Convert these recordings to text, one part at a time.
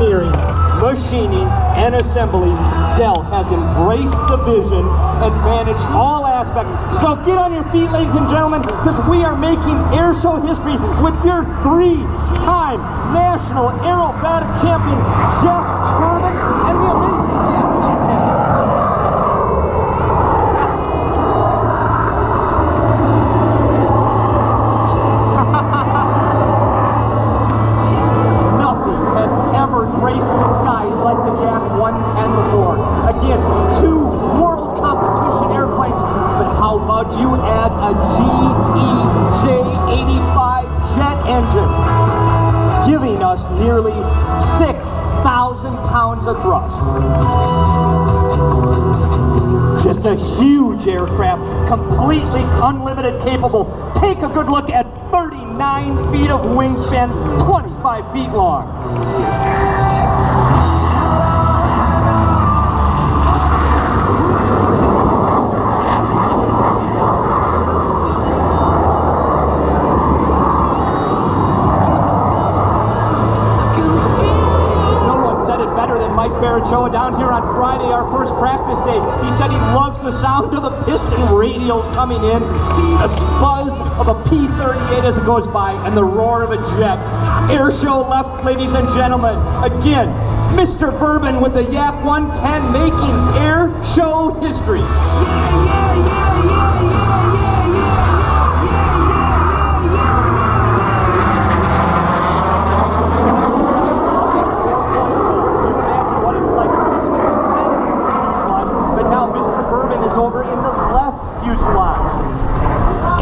engineering, machining, and assembly, Dell has embraced the vision and managed all aspects. So get on your feet, ladies and gentlemen, because we are making air show history with your 3-time national aerobatic champion, Jeff Berman, and the amazing Yak-110. Graced the skies like the Yak-110 before. Again, 2 world competition airplanes, but how about you add a GEJ85 jet engine, giving us nearly 6,000 pounds of thrust. Just a huge aircraft, completely unlimited capable. Take a good look at 39 feet of wingspan, 25 feet long. Down here on Friday, our first practice day. He said he loves the sound of the piston radials coming in, the buzz of a P-38 as it goes by, and the roar of a jet. Air show left, ladies and gentlemen. Again, Mr. Bourbon with the Yak-110 making air show history. Over in the left fuselage.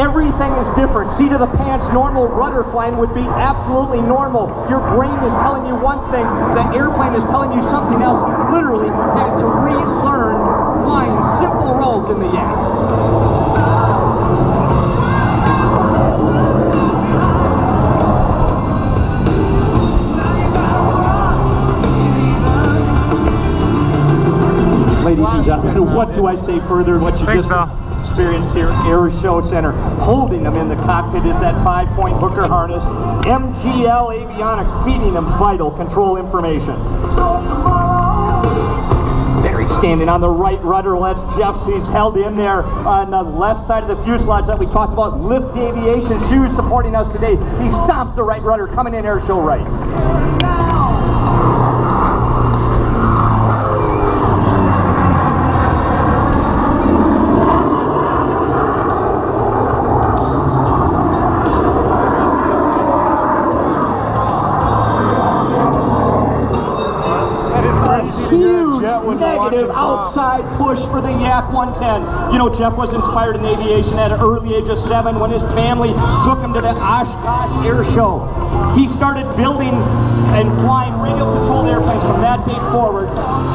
Everything is different. Seat of the pants, normal. Rudder flying would be absolutely normal. Your brain is telling you one thing, the airplane is telling you something else. You literally had to relearn flying simple rolls in the Yak. Ladies and gentlemen, what do I say further than what you just experienced here at Air Show Center? Holding them in the cockpit is that 5-point hooker harness. MGL Avionics feeding them vital control information. There he's standing on the right rudder. That's Jeff's. He's held in there on the left side of the fuselage that we talked about. Lift Aviation shoes supporting us today. He stomps the right rudder, coming in air show right. Negative outside push for the Yak-110. You know, Jeff was inspired in aviation at an early age of 7 when his family took him to the Oshkosh Air Show. He started building and flying radio-controlled airplanes from that date forward,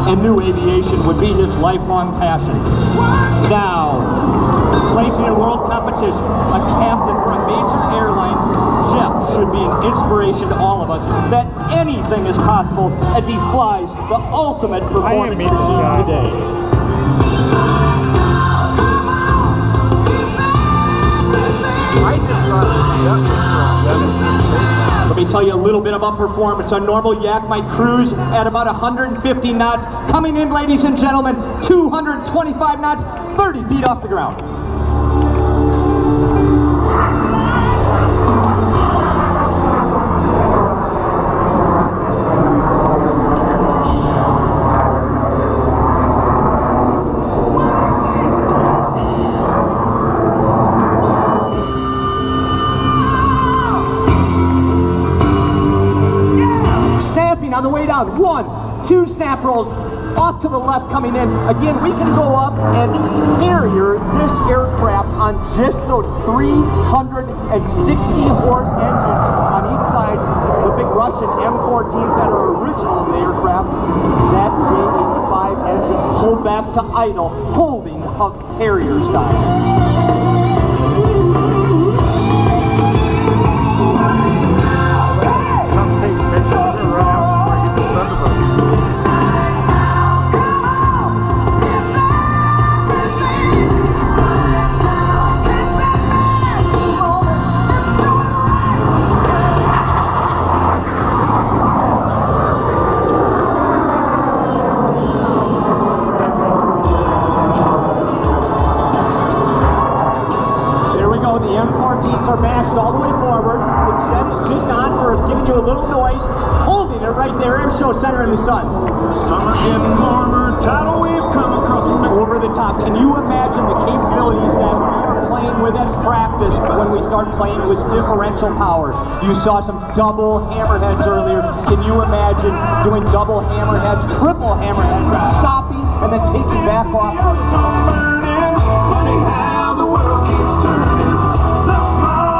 and knew aviation would be his lifelong passion. Now, placing in world competition, a captain for a major airline, Jeff should be an inspiration to all of us that anything is possible as he flies the ultimate performance machine today. Let me tell you a little bit about performance. A normal Yak might cruise at about 150 knots. Coming in, ladies and gentlemen, 225 knots, 30 feet off the ground. On the way down, 1, 2 snap rolls off to the left coming in. Again, we can go up and carrier this aircraft on just those 360 horse engines on each side. The big Russian M14s that are original in the aircraft. That J85 engine pulled back to idle, holding a Harrier style. just on for giving you a little noise, holding it right there, air show center in the sun. Summer getting warmer, tidal wave come across the over the top. Can you imagine the capabilities that we are playing with at practice when we start playing with differential power? You saw some double hammerheads earlier. Can you imagine doing double hammerheads, triple hammerheads, and stopping and then taking back off?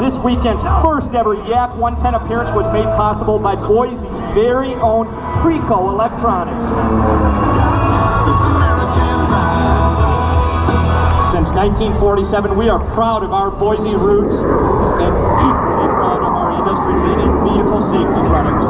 This weekend's first ever Yak 110 appearance was made possible by Boise's very own Preco Electronics. Since 1947, we are proud of our Boise roots and equally proud of our industry-leading vehicle safety product.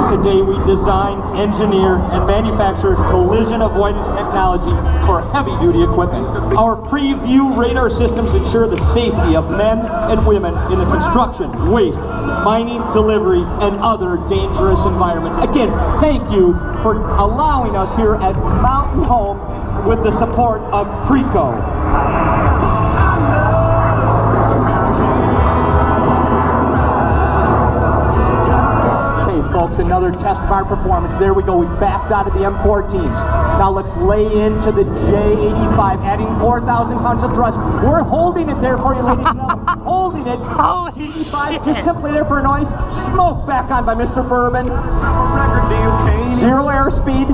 Today we design, engineer, and manufacture collision avoidance technology for heavy-duty equipment. Our preview radar systems ensure the safety of men and women in the construction, waste, mining, delivery, and other dangerous environments. Again, thank you for allowing us here at Mountain Home with the support of Preco. Folks, another test of our performance. There we go. We backed out of the M14s. Now let's lay into the J85, adding 4,000 pounds of thrust. We're holding it there for you, ladies and gentlemen. Holding it. J85 just simply there for a noise. Smoke back on by Mr. Bourbon. Zero airspeed.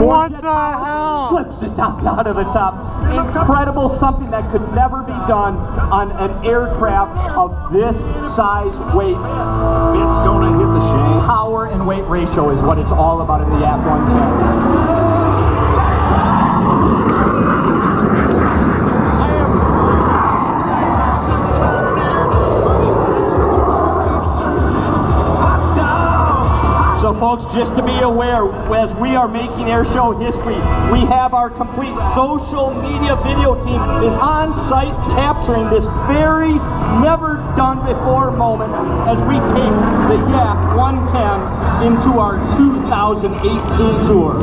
What the hell? Flips it down out of the top. Incredible, something that could never be done on an aircraft of this size, weight. It's gonna hit the shade. Power and weight ratio is what it's all about in the Yak 110. So folks, just to be aware, as we are making airshow history, we have our complete social media video team is on site capturing this very never done before moment as we take the Yak 110 into our 2018 tour.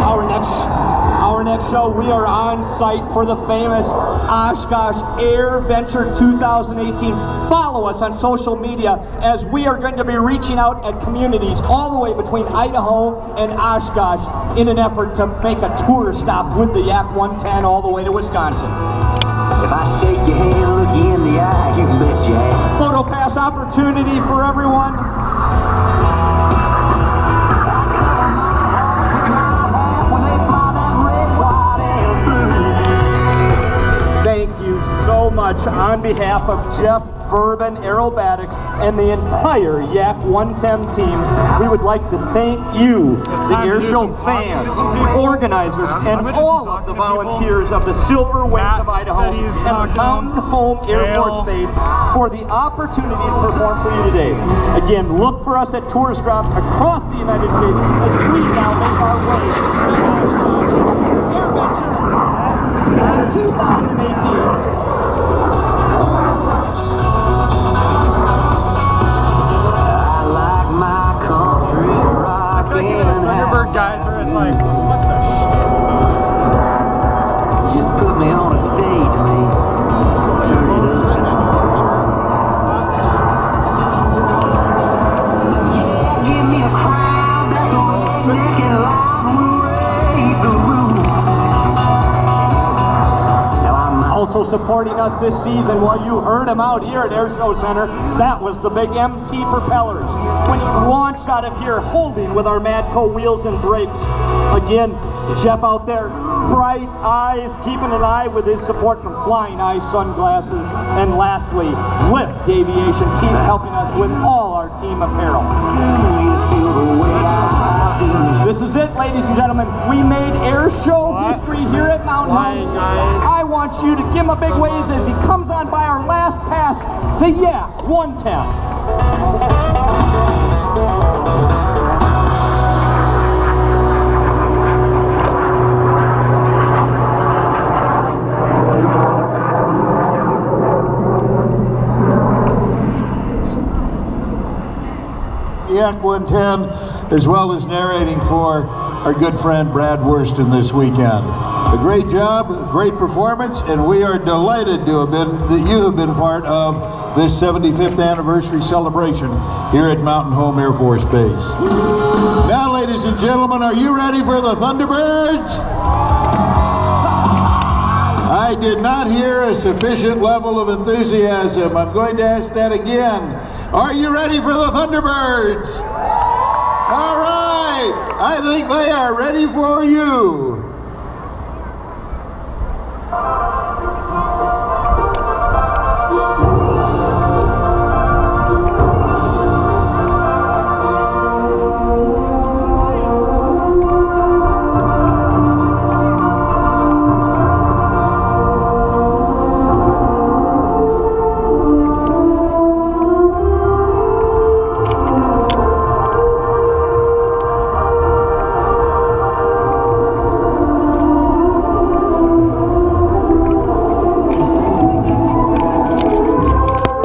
Our next show, we are on site for the famous Oshkosh Air Venture 2018. Follow us on social media as we are going to be reaching out at communities all the way between Idaho and Oshkosh in an effort to make a tour stop with the Yak 110 all the way to Wisconsin. If I shake your hand, look you in the eye, you can bet your ass. Photo pass opportunity for everyone. Thank you so much on behalf of Jeff Bourbon Aerobatics and the entire Yak 110 team. We would like to thank you, the airshow fans, organizers, and all of the volunteers of the Silver Wings of Idaho and the Mountain Home Air Force Base for the opportunity to perform for you today. Again, look for us at tourist stops across the United States as we now make our way to Oshkosh Air Venture 2018. Thunderbird guys are just like, what's that shit? Just put me on a stage, man. Turn it up. Yeah, give me a crowd that's a redneck and loud. We'll raise the roof. Now I'm Also supporting us this season, well, you heard him out here at Airshow Center. That was the big MT propellers. When he launched out of here, holding with our Madco wheels and brakes. Again, Jeff out there, bright eyes, keeping an eye with his support from Flying Eye Sunglasses. And lastly, Lift Aviation team helping us with all our team apparel. This is it, ladies and gentlemen. We made airshow history here at Mountain Home. I want you to give him a big wave as he comes on by our last pass, the Yak 110. Yak 110, as well as narrating for our good friend Brad Worston this weekend. A great job, a great performance, and we are delighted to have that you have been part of this 75th anniversary celebration here at Mountain Home Air Force Base. Now, ladies and gentlemen, are you ready for the Thunderbirds? I did not hear a sufficient level of enthusiasm. I'm going to ask that again. Are you ready for the Thunderbirds? All right, I think they are ready for you.